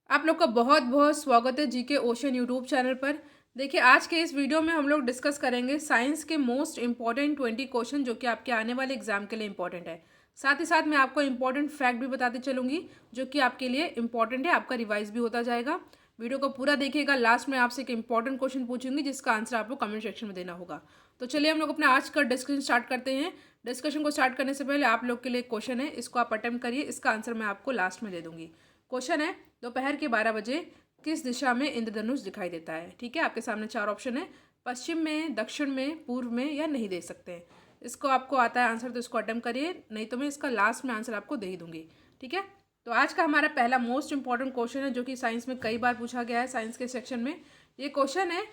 आप लोग का बहुत बहुत स्वागत है जीके ओशन यूट्यूब चैनल पर। देखिए, आज के इस वीडियो में हम लोग डिस्कस करेंगे साइंस के मोस्ट इंपॉर्टेंट 20 क्वेश्चन जो कि आपके आने वाले एग्जाम के लिए इंपॉर्टेंट है। साथ ही साथ मैं आपको इंपॉर्टेंट फैक्ट भी बताती चलूंगी जो कि आपके लिए इंपॉर्टेंट है, आपका रिवाइज भी होता जाएगा। वीडियो को पूरा देखिएगा। लास्ट में आपसे एक इंपॉर्टेंट क्वेश्चन पूछूंगी जिसका आंसर आपको कमेंट सेक्शन में देना होगा। तो चलिए हम लोग अपना आज का डिस्कशन स्टार्ट करते हैं। डिस्कशन को स्टार्ट करने से पहले आप लोग के लिए क्वेश्चन है, इसको आप अटेम्प्ट करिए। इसका आंसर मैं आपको लास्ट में दे दूंगी। क्वेश्चन है, दोपहर के 12 बजे किस दिशा में इंद्रधनुष दिखाई देता है। ठीक है, आपके सामने चार ऑप्शन है, पश्चिम में, दक्षिण में, पूर्व में या नहीं दे सकते हैं। इसको आपको आता है आंसर तो इसको अटेम्प्ट करिए, नहीं तो मैं इसका लास्ट में आंसर आपको दे ही दूंगी। ठीक है, तो आज का हमारा पहला मोस्ट इंपॉर्टेंट क्वेश्चन है जो कि साइंस में कई बार पूछा गया है, साइंस के सेक्शन में। ये क्वेश्चन है,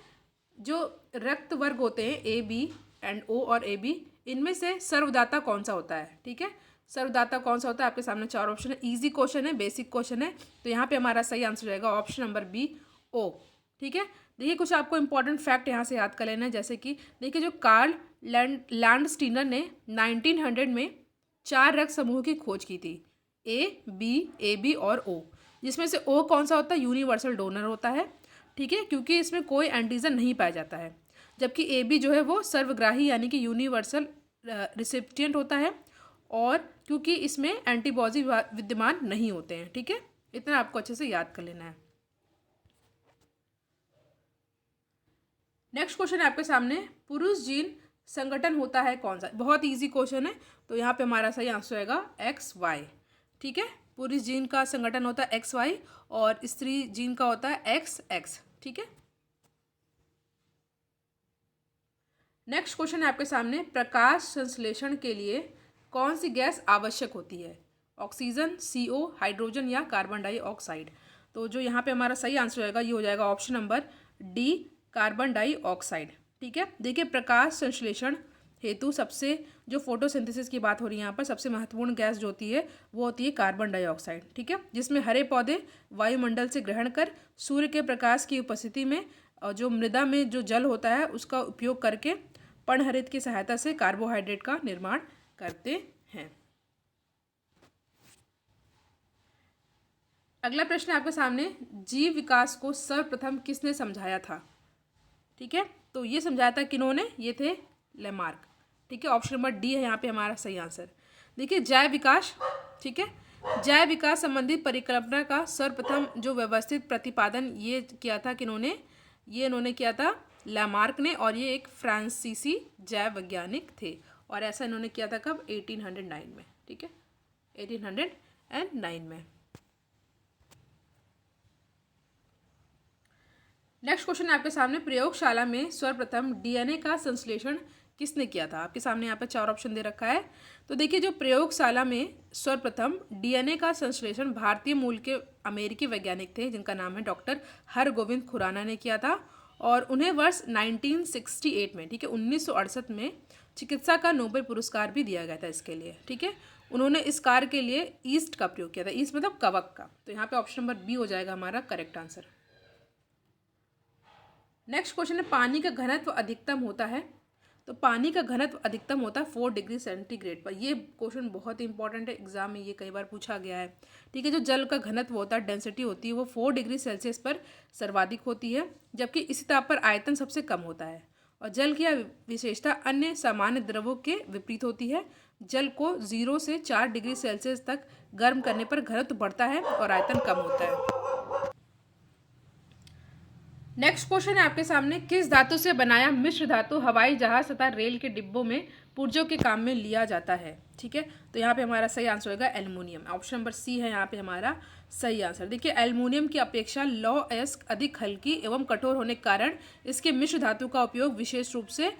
जो रक्त वर्ग होते हैं ए बी एंड ओ और ए बी, इनमें से सर्वदाता कौन सा होता है। ठीक है, सर्वदाता कौन सा होता है। आपके सामने चार ऑप्शन है, इजी क्वेश्चन है, बेसिक क्वेश्चन है, तो यहाँ पे हमारा सही आंसर रहेगा ऑप्शन नंबर बी, ओ। ठीक है, देखिए कुछ आपको इंपॉर्टेंट फैक्ट यहाँ से याद कर लेना है, जैसे कि देखिए जो कार्ल लैंडस्टीनर ने 1900 में चार रक्त समूह की खोज की थी, ए बी और ओ, जिसमें से ओ कौन सा होता है, यूनिवर्सल डोनर होता है। ठीक है, क्योंकि इसमें कोई एंटीजन नहीं पाया जाता है, जबकि ए बी जो है वो सर्वग्राही यानी कि यूनिवर्सल रिसिपिएंट होता है, और क्योंकि इसमें एंटीबॉडी विद्यमान नहीं होते हैं। ठीक है, इतना आपको अच्छे से याद कर लेना है। नेक्स्ट क्वेश्चन है आपके सामने, पुरुष जीन संगठन होता है कौन सा। बहुत इजी क्वेश्चन है, तो यहाँ पे हमारा सही आंसर आएगा एक्स वाई। ठीक है, पुरुष जीन का संगठन होता है एक्स वाई और स्त्री जीन का होता है एक्स एक्स। ठीक है, नेक्स्ट क्वेश्चन है आपके सामने, प्रकाश संश्लेषण के लिए कौन सी गैस आवश्यक होती है, ऑक्सीजन, CO, हाइड्रोजन या कार्बन डाइऑक्साइड। तो जो यहाँ पे हमारा सही आंसर होगा ये हो जाएगा option number D, carbon dioxide. ठीक है, देखिए प्रकाश संश्लेषण हेतु सबसे, जो फोटोसिंथेसिस की बात हो रही है यहाँ पर, सबसे महत्वपूर्ण गैस जो होती है वो होती है कार्बन डाइऑक्साइड। ठीक है, जिसमें हरे पौधे वायुमंडल से ग्रहण कर सूर्य के प्रकाश की उपस्थिति में और जो मृदा में जो जल होता है उसका उपयोग करके पर्णहरित की सहायता से कार्बोहाइड्रेट का निर्माण करते हैं। अगला प्रश्न आपके सामने, जीव विकास को सर्वप्रथम किसने समझाया था। ठीक है, तो ये समझाया था किन्होंने, ये थे लेमार्क। ठीक है, ऑप्शन नंबर डी है यहाँ पे हमारा सही आंसर। देखिए जैव विकास, ठीक है, जैव विकास संबंधी परिकल्पना का सर्वप्रथम जो व्यवस्थित प्रतिपादन ये किया था किन्होंने, ये इन्होंने किया था लैमार्क ने, और ये एक फ्रांसीसी जैव वैज्ञानिक थे, और ऐसा इन्होंने किया था कब, 1809 में। ठीक है, 1809 में। नेक्स्ट क्वेश्चन आपके सामने, प्रयोगशाला में सर्वप्रथम DNA का संश्लेषण किसने किया था। आपके सामने यहाँ पे चार ऑप्शन दे रखा है, तो देखिए जो प्रयोगशाला में सर्वप्रथम DNA का संश्लेषण भारतीय मूल के अमेरिकी वैज्ञानिक थे जिनका नाम है डॉक्टर हरगोविंद खुराना ने किया था, और उन्हें वर्ष 1968 में, ठीक है 1968 में चिकित्सा का नोबेल पुरस्कार भी दिया गया था इसके लिए। ठीक है, उन्होंने इस कार्य के लिए ईस्ट का प्रयोग किया था, ईस्ट मतलब कवक का, तो यहाँ पे ऑप्शन नंबर बी हो जाएगा हमारा करेक्ट आंसर। नेक्स्ट क्वेश्चन है, पानी का घनत्व अधिकतम होता है, तो पानी का घनत्व अधिकतम होता है 4 डिग्री सेंटीग्रेड पर। ये क्वेश्चन बहुत ही इंपॉर्टेंट है, एग्जाम में ये कई बार पूछा गया है। ठीक है, जो जल का घनत्व होता है, डेंसिटी होती है, वो 4 डिग्री सेल्सियस पर सर्वाधिक होती है, जबकि इसी ताप पर आयतन सबसे कम होता है। और जल की यह विशेषता अन्य सामान्य द्रवों के विपरीत होती है। जल को 0 से 4 डिग्री सेल्सियस तक गर्म करने पर घनत्व बढ़ता है और आयतन कम होता है। नेक्स्ट क्वेश्चन है आपके सामने, किस धातु से बनाया मिश्र धातु हवाई जहाज तथा रेल के डिब्बों में पुर्जों के काम में लिया जाता है। ठीक है, तो यहाँ पे हमारा सही आंसर होगा एल्युमिनियम, ऑप्शन नंबर सी है यहाँ पे हमारा सही आंसर। देखिए एल्युमिनियम की अपेक्षा लौह अधिक हल्की एवं कठोर होने के कारण इसके मिश्र धातु का उपयोग विशेष रूप से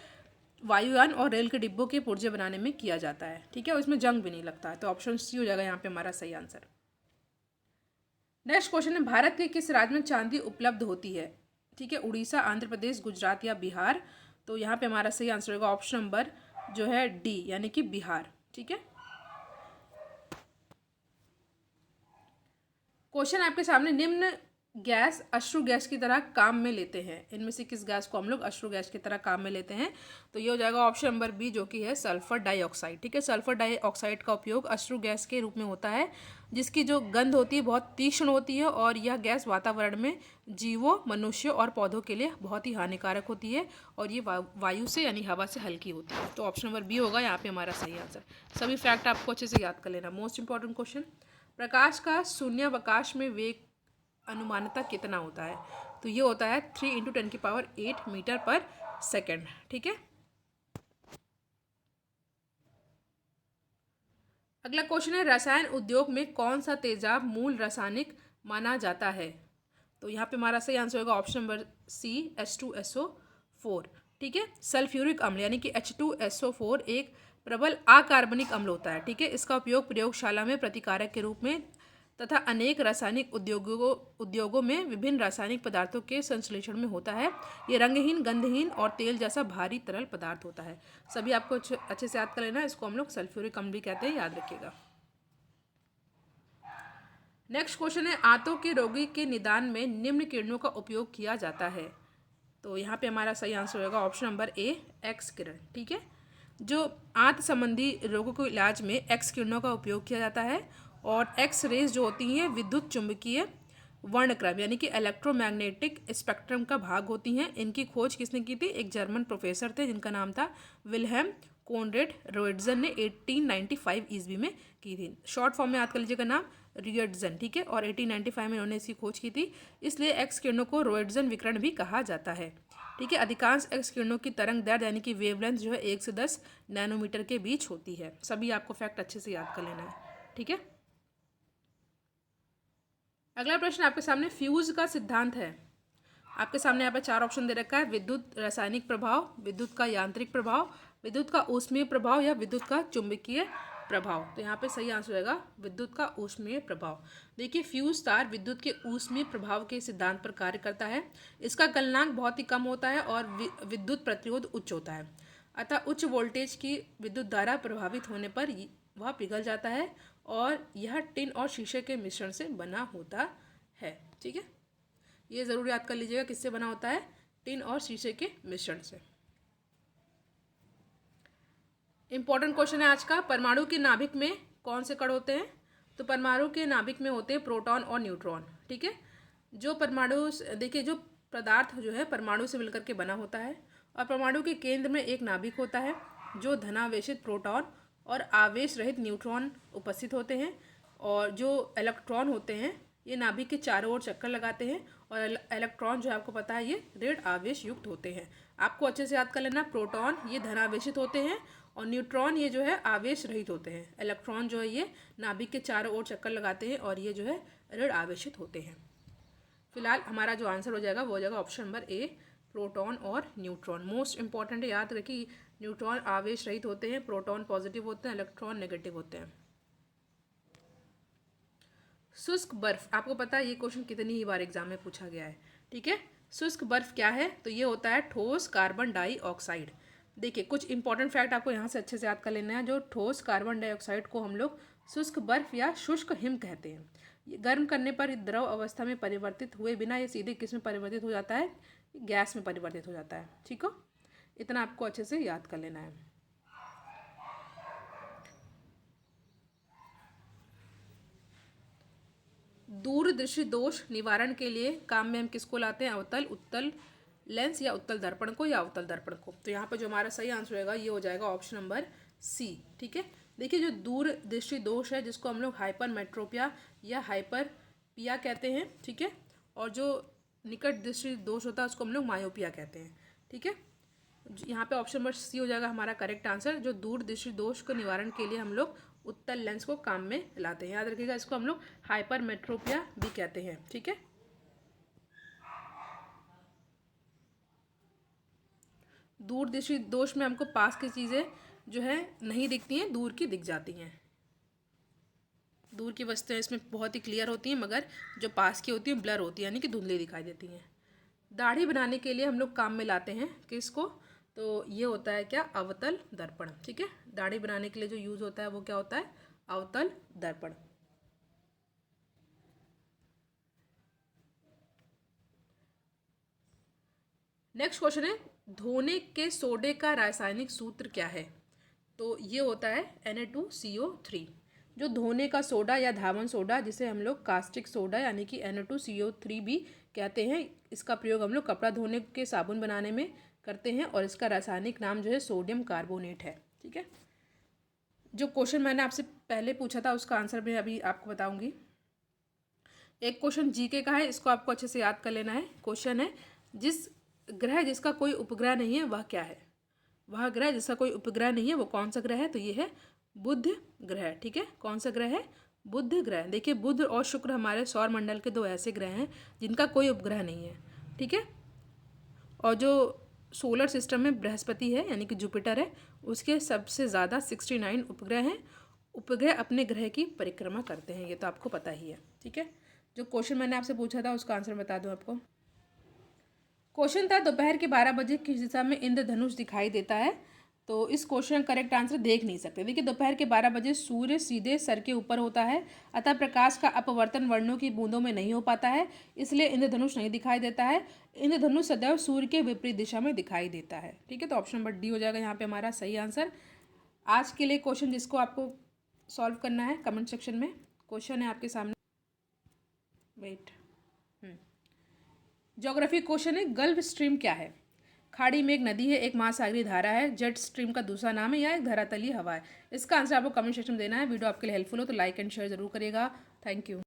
वायुयान और रेल के डिब्बों के पुर्जे बनाने में किया जाता है। ठीक है, और इसमें जंग भी नहीं लगता है, तो ऑप्शन सी हो जाएगा यहाँ पे हमारा सही आंसर। नेक्स्ट क्वेश्चन है, भारत के किस राज्य में चांदी उपलब्ध होती है। ठीक है, उड़ीसा, आंध्र प्रदेश, गुजरात या बिहार, तो यहाँ पे हमारा सही आंसर होगा ऑप्शन नंबर जो है डी यानी कि बिहार। ठीक है, क्वेश्चन आपके सामने, निम्न गैस अश्रु गैस की तरह काम में लेते हैं? इनमें से किस गैस को हम लोग अश्रु गैस की तरह काम में लेते हैं? तो ये हो जाएगा ऑप्शन नंबर बी, जो कि है सल्फर डाइऑक्साइड। ठीक है, सल्फर डाइऑक्साइड का उपयोग अश्रु गैस के रूप में होता है, जिसकी जो गंध होती है बहुत तीक्ष्ण होती है, और यह गैस वातावरण में जीवों, मनुष्यों और पौधों के लिए बहुत ही हानिकारक होती है, और ये वायु से यानी हवा से हल्की होती है। तो ऑप्शन नंबर बी होगा यहाँ पे हमारा सही आंसर। सभी फैक्ट आपको अच्छे से याद कर लेना। मोस्ट इंपॉर्टेंट क्वेश्चन, प्रकाश का शून्यावकाश में वेग अनुमानतः कितना होता है? तो ये होता है 3 × 10⁸ मीटर पर सेकेंड। ठीक है, अगला क्वेश्चन है, रसायन उद्योग में कौन सा तेजाब मूल रासायनिक माना जाता है? तो यहाँ पे हमारा सही आंसर होगा ऑप्शन नंबर सी, H2SO4। ठीक है, सल्फ्यूरिक अम्ल यानी कि H2SO4 एक प्रबल अकार्बनिक अम्ल होता है। ठीक है, इसका उपयोग प्रयोगशाला में प्रतिकारक के रूप में तथा अनेक रासायनिक उद्योगों में विभिन्न रासायनिक पदार्थों के संश्लेषण में होता है। ये रंगहीन, गंधहीन और तेल जैसा भारी तरल पदार्थ होता है। सभी आपको अच्छे से याद कर लेना। इसको हम लोग सल्फ्यूरिक अम्ल भी कहते हैं, याद रखिएगा। नेक्स्ट क्वेश्चन है, आंतों के रोगी के निदान में निम्न किरणों का उपयोग किया जाता है? तो यहाँ पे हमारा सही आंसर होगा ऑप्शन नंबर ए, एक्स किरण। ठीक है, जो आंत संबंधी रोगों के इलाज में एक्स किरणों का उपयोग किया जाता है, और एक्स रेज जो होती हैं विद्युत चुंबकीय वर्णक्रम यानी कि इलेक्ट्रोमैग्नेटिक स्पेक्ट्रम का भाग होती हैं। इनकी खोज किसने की थी? एक जर्मन प्रोफेसर थे जिनका नाम था विल्हेम कॉनरेड रोएट्जन ने 1895 ईस्वी में की थी। शॉर्ट फॉर्म में याद कर लीजिएगा नाम, रियट्जन। ठीक है, और 1895 में उन्होंने इसकी खोज की थी, इसलिए एक्स किरणों को रोएट्जन विकिरण भी कहा जाता है। ठीक है, अधिकांश एक्स किरणों की तरंग दैर्ध्य यानी कि वेवलेंथ जो है 1 से 10 नैनोमीटर के बीच होती है। सभी आपको फैक्ट अच्छे से याद कर लेना है। ठीक है, अगला प्रश्न आपके सामने फ्यूज का सिद्धांत है। आपके सामने यहाँ पर 4 ऑप्शन दे रखा है, विद्युत रासायनिक प्रभाव, विद्युत का यांत्रिक प्रभाव, विद्युत का ऊष्मीय प्रभाव या विद्युत का चुंबकीय प्रभाव। तो यहाँ पे सही आंसर होगा विद्युत का ऊष्मीय प्रभाव। देखिए, फ्यूज तार विद्युत के ऊष्मीय प्रभाव के सिद्धांत पर कार्य करता है। इसका गलनांक बहुत ही कम होता है और विद्युत प्रतिरोध उच्च होता है, अतः उच्च वोल्टेज की विद्युत धारा प्रभावित होने पर वह पिघल जाता है, और यह टिन और शीशे के मिश्रण से बना होता है। ठीक है, ये ज़रूर याद कर लीजिएगा, किससे बना होता है? टिन और शीशे के मिश्रण से। इंपॉर्टेंट क्वेश्चन है आज का, परमाणु के नाभिक में कौन से कण होते हैं? तो परमाणु के नाभिक में होते हैं प्रोटॉन और न्यूट्रॉन। ठीक है, जो परमाणु, देखिए जो पदार्थ जो है परमाणु से मिलकर के बना होता है, और परमाणु के केंद्र में एक नाभिक होता है जो धनावेशित प्रोटॉन और आवेश रहित न्यूट्रॉन उपस्थित होते हैं, और जो इलेक्ट्रॉन होते हैं ये नाभिक के चारों ओर चक्कर लगाते हैं, और इलेक्ट्रॉन जो है आपको पता है ये ऋण आवेश युक्त होते हैं। आपको अच्छे से याद कर लेना, प्रोटॉन ये धनावेशित होते हैं और न्यूट्रॉन ये जो है आवेश रहित होते हैं। इलेक्ट्रॉन जो है ये नाभिक के चारों ओर चक्कर लगाते हैं और ये जो है ऋण आवेशित होते हैं। फिलहाल हमारा जो आंसर हो जाएगा वो हो जाएगा ऑप्शन नंबर ए, प्रोटॉन और न्यूट्रॉन। मोस्ट इंपॉर्टेंट है, याद रखिए, न्यूट्रॉन आवेश रहित होते हैं, प्रोटॉन पॉजिटिव होते हैं, इलेक्ट्रॉन नेगेटिव होते हैं। शुष्क बर्फ, आपको पता है ये क्वेश्चन कितनी ही बार एग्जाम में पूछा गया है। ठीक है, शुष्क बर्फ क्या है? तो ये होता है ठोस कार्बन डाइऑक्साइड। देखिए, कुछ इंपॉर्टेंट फैक्ट आपको यहाँ से अच्छे से याद कर लेना है। जो ठोस कार्बन डाइऑक्साइड को हम लोग शुष्क बर्फ या शुष्क हिम कहते हैं। ये गर्म करने पर द्रव अवस्था में परिवर्तित हुए बिना ये सीधे किस में परिवर्तित हो जाता है? गैस में परिवर्तित हो जाता है। ठीक हो, इतना आपको अच्छे से याद कर लेना है। दूरदृष्टि दोष निवारण के लिए काम में हम किसको लाते हैं? अवतल उत्तल लेंस या उत्तल दर्पण को, या अवतल दर्पण को। तो यहाँ पर जो हमारा सही आंसर होगा ये हो जाएगा ऑप्शन नंबर सी। ठीक है, देखिए जो दूरदृष्टि दोष है जिसको हम लोग हाइपरमेट्रोपिया या हाइपरपिया कहते हैं। ठीक है, और जो निकट दृष्टि दोष होता है उसको हम लोग मायोपिया कहते हैं। ठीक है, यहाँ पे ऑप्शन नंबर सी हो जाएगा हमारा करेक्ट आंसर। जो दूरदृष्टि दोष को निवारण के लिए हम लोग उत्तल लेंस को काम में लाते हैं। याद रखिएगा, इसको हम लोग हाइपरमेट्रोपिया भी कहते हैं। ठीक है, दूरदृष्टि दोष में हमको पास की चीज़ें जो है नहीं दिखती हैं, दूर की दिख जाती हैं। दूर की वस्तुएं इसमें बहुत ही क्लियर होती हैं, मगर जो पास की होती हैं ब्लर होती है, यानी कि धुंधली दिखाई देती हैं। दाढ़ी बनाने के लिए हम लोग काम में लाते हैं किसको? तो ये होता है क्या? अवतल दर्पण। ठीक है, दाढ़ी बनाने के लिए जो यूज़ होता है वो क्या होता है? अवतल दर्पण। नेक्स्ट क्वेश्चन है, धोने के सोडे का रासायनिक सूत्र क्या है? तो ये होता है Na2CO3। जो धोने का सोडा या धावन सोडा, जिसे हम लोग कास्टिक सोडा यानी कि Na2CO3 भी कहते हैं, इसका प्रयोग हम लोग कपड़ा धोने के साबुन बनाने में करते हैं और इसका रासायनिक नाम जो है सोडियम कार्बोनेट है। ठीक है, जो क्वेश्चन मैंने आपसे पहले पूछा था उसका आंसर मैं अभी आपको बताऊंगी। एक क्वेश्चन जीके का है, इसको आपको अच्छे से याद कर लेना है। क्वेश्चन है, जिस ग्रह जिसका कोई उपग्रह नहीं है वह क्या है? वह ग्रह जिसका कोई उपग्रह नहीं है वो कौन सा ग्रह है? तो ये है बुध ग्रह। ठीक है, कौन सा ग्रह है? बुध ग्रह। देखिए, बुध और शुक्र हमारे सौर मंडल के दो ऐसे ग्रह हैं जिनका कोई उपग्रह नहीं है। ठीक है, और जो सोलर सिस्टम में बृहस्पति है यानी कि जुपिटर है, उसके सबसे ज़्यादा 69 उपग्रह हैं। उपग्रह अपने ग्रह की परिक्रमा करते हैं, ये तो आपको पता ही है। ठीक है, जो क्वेश्चन मैंने आपसे पूछा था उसका आंसर बता दूं आपको। क्वेश्चन था, दोपहर के 12 बजे किस दिशा में इंद्रधनुष दिखाई देता है? तो इस क्वेश्चन का करेक्ट आंसर देख नहीं सकते। देखिए, दोपहर के 12 बजे सूर्य सीधे सर के ऊपर होता है, अतः प्रकाश का अपवर्तन वर्णों की बूंदों में नहीं हो पाता है, इसलिए इंद्रधनुष नहीं दिखाई देता है। इंद्रधनुष सदैव सूर्य के विपरीत दिशा में दिखाई देता है। ठीक है, तो ऑप्शन नंबर डी हो जाएगा यहाँ पे हमारा सही आंसर। आज के लिए क्वेश्चन जिसको आपको सॉल्व करना है कमेंट सेक्शन में क्वेश्चन है आपके सामने। वेट, ज्योग्राफी क्वेश्चन है, गल्फ स्ट्रीम क्या है? खाड़ी में एक नदी है, एक महासागरीय धारा है, जेट स्ट्रीम का दूसरा नाम है, या एक धरातलीय हवा है? इसका आंसर आपको कमेंट सेक्शन में देना है। वीडियो आपके लिए हेल्पफुल हो तो लाइक एंड शेयर जरूर करिएगा। Thank you.